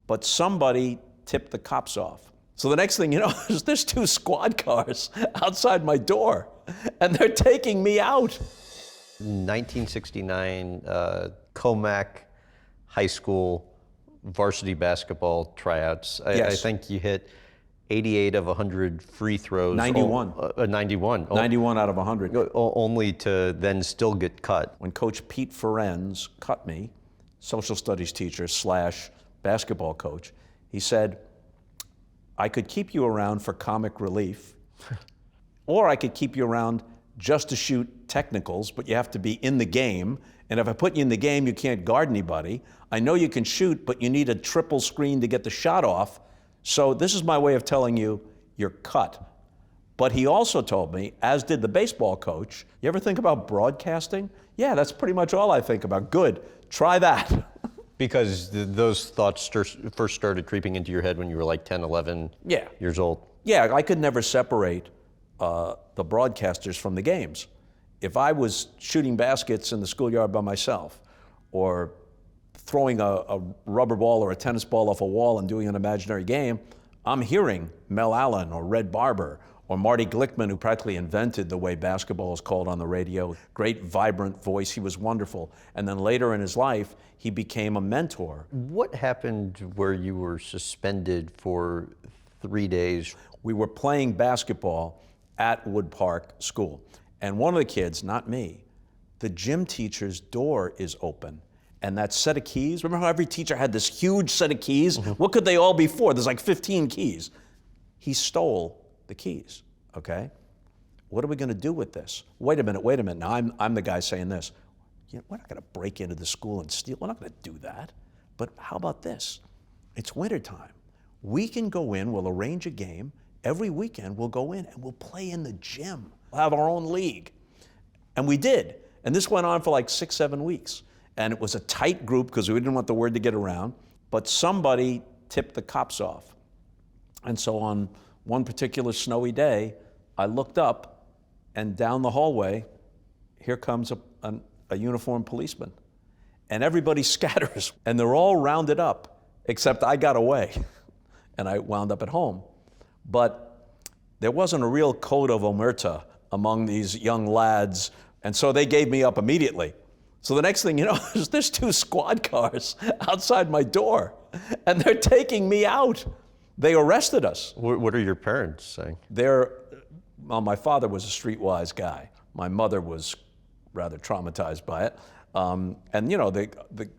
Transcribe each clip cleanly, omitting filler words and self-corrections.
but somebody tipped the cops off. So the next thing you know, there's 2 squad cars outside my door, and they're taking me out. 1969, Comac High School varsity basketball tryouts. Yes. I think you hit 88 of 100 free throws. 91. 91. 91 out of 100. Only to then still get cut. When Coach Pete Ferenz cut me, social studies teacher / basketball coach, he said, I could keep you around for comic relief, or I could keep you around just to shoot technicals, but you have to be in the game. And if I put you in the game, you can't guard anybody. I know you can shoot, but you need a triple screen to get the shot off. So this is my way of telling you, you're cut. But he also told me, as did the baseball coach, you ever think about broadcasting? Yeah, that's pretty much all I think about. Good, try that. Because those thoughts first started creeping into your head when you were like 10, 11 years old. Yeah, I could never separate the broadcasters from the games. If I was shooting baskets in the schoolyard by myself, or throwing a rubber ball or a tennis ball off a wall and doing an imaginary game, I'm hearing Mel Allen or Red Barber or Marty Glickman, who practically invented the way basketball is called on the radio. Great, vibrant voice, he was wonderful. And then later in his life, he became a mentor. What happened where you were suspended for 3 days? We were playing basketball at Wood Park School. And one of the kids, not me, the gym teacher's door is open. And that set of keys, remember how every teacher had this huge set of keys? Mm-hmm. What could they all be for? There's like 15 keys. He stole the keys, okay? What are we gonna do with this? Wait a minute. Now I'm the guy saying this. You know, we're not gonna break into the school and steal. We're not gonna do that. But how about this? It's wintertime. We can go in, we'll arrange a game. Every weekend we'll go in and we'll play in the gym. We'll have our own league. And we did. And this went on for like 6, 7 weeks. And it was a tight group because we didn't want the word to get around. But somebody tipped the cops off. And so on one particular snowy day, I looked up, and down the hallway, here comes a uniformed policeman. And everybody scatters, and they're all rounded up, except I got away, and I wound up at home. But there wasn't a real code of omerta among these young lads, and so they gave me up immediately. So the next thing you know, there's 2 squad cars outside my door, and they're taking me out. They arrested us. What are your parents saying? Well, my father was a streetwise guy. My mother was rather traumatized by it. And you know, the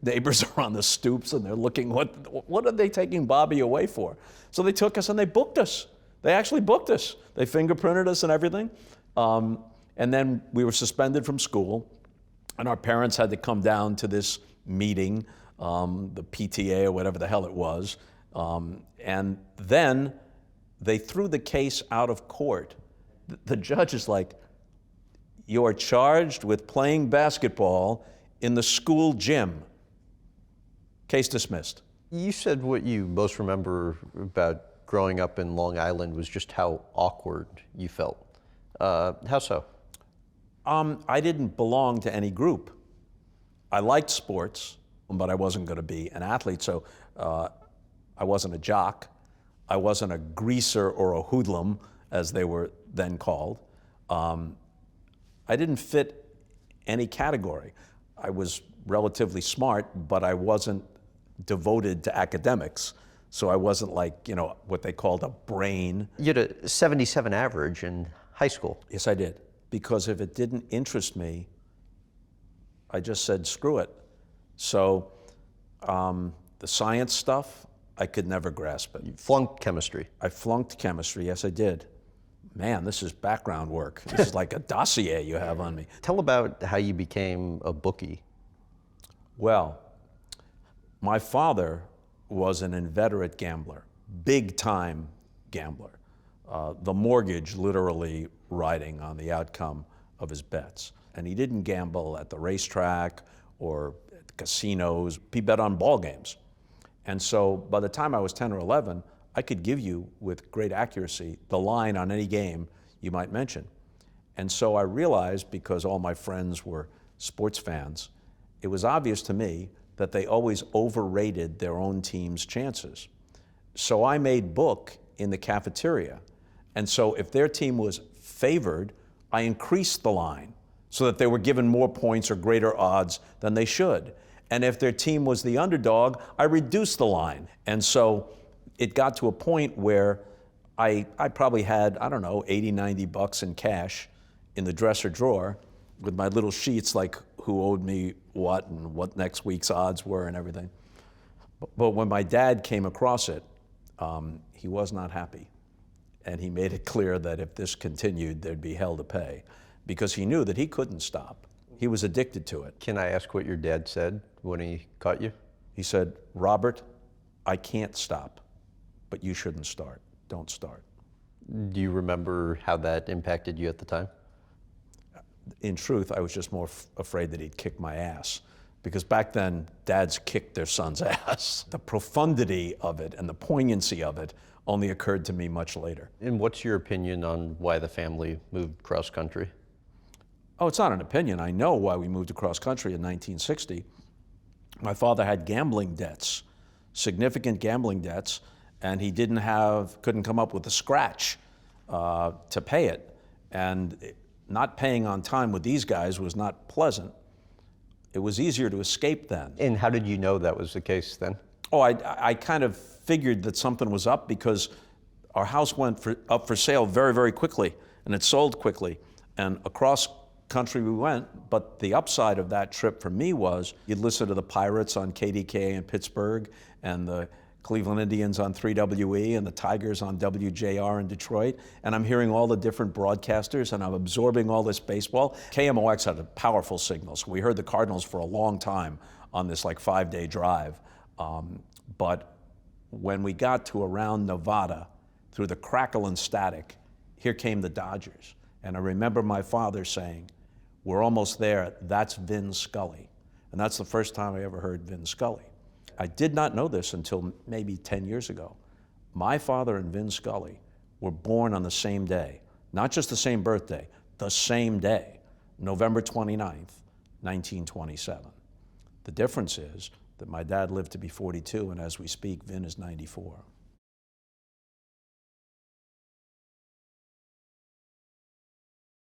neighbors are on the stoops and they're looking, what are they taking Bobby away for? So they took us and they booked us. They actually booked us. They fingerprinted us and everything. And then we were suspended from school, and our parents had to come down to this meeting, the PTA or whatever the hell it was. And then they threw the case out of court. The judge is like, you are charged with playing basketball in the school gym. Case dismissed. You said what you most remember about growing up in Long Island was just how awkward you felt. How so? I didn't belong to any group. I liked sports, but I wasn't going to be an athlete, so I wasn't a jock. I wasn't a greaser or a hoodlum, as they were then called. I didn't fit any category. I was relatively smart, but I wasn't devoted to academics. So I wasn't like, you know, what they called a brain. You had a 77 average in high school. Yes, I did. Because if it didn't interest me, I just said, screw it. So the science stuff, I could never grasp it. You flunked chemistry. I flunked chemistry, yes I did. Man, this is background work. This is like a dossier you have on me. Tell about how you became a bookie. Well, my father was an inveterate gambler, big time gambler. The mortgage literally riding on the outcome of his bets. And he didn't gamble at the racetrack or at casinos. He bet on ball games. And so by the time I was 10 or 11, I could give you with great accuracy the line on any game you might mention. And so I realized, because all my friends were sports fans, it was obvious to me that they always overrated their own team's chances. So I made book in the cafeteria. And so if their team was favored, I increased the line so that they were given more points or greater odds than they should. And if their team was the underdog, I reduced the line. And so it got to a point where I probably had, I don't know, 80, 90 bucks in cash in the dresser drawer with my little sheets like who owed me what and what next week's odds were and everything. But when my dad came across it, he was not happy. And he made it clear that if this continued, there'd be hell to pay, because he knew that he couldn't stop. He was addicted to it. Can I ask what your dad said when he caught you? He said, "Robert, I can't stop, but you shouldn't start. Don't start." Do you remember how that impacted you at the time? In truth, I was just more afraid that he'd kick my ass, because back then, dads kicked their son's ass. The profundity of it and the poignancy of it only occurred to me much later. And what's your opinion on why the family moved cross country? Oh, it's not an opinion. I know why we moved across country in 1960. My father had gambling debts, significant gambling debts, and he couldn't come up with a scratch to pay it. And not paying on time with these guys was not pleasant. It was easier to escape then. And how did you know that was the case then? Oh, I kind of figured that something was up because our house went up for sale very, very quickly, and it sold quickly. And across country we went, but the upside of that trip for me was you'd listen to the Pirates on KDKA in Pittsburgh, and the Cleveland Indians on 3WE, and the Tigers on WJR in Detroit, and I'm hearing all the different broadcasters, and I'm absorbing all this baseball. KMOX had a powerful signal, so we heard the Cardinals for a long time on this like 5-day drive. But when we got to around Nevada, through the crackle and static, here came the Dodgers. And I remember my father saying, "We're almost there, that's Vin Scully." And that's the first time I ever heard Vin Scully. I did not know this until maybe 10 years ago. My father and Vin Scully were born on the same day, not just the same birthday, the same day, November 29th, 1927. The difference is that my dad lived to be 42, and as we speak, Vin is 94.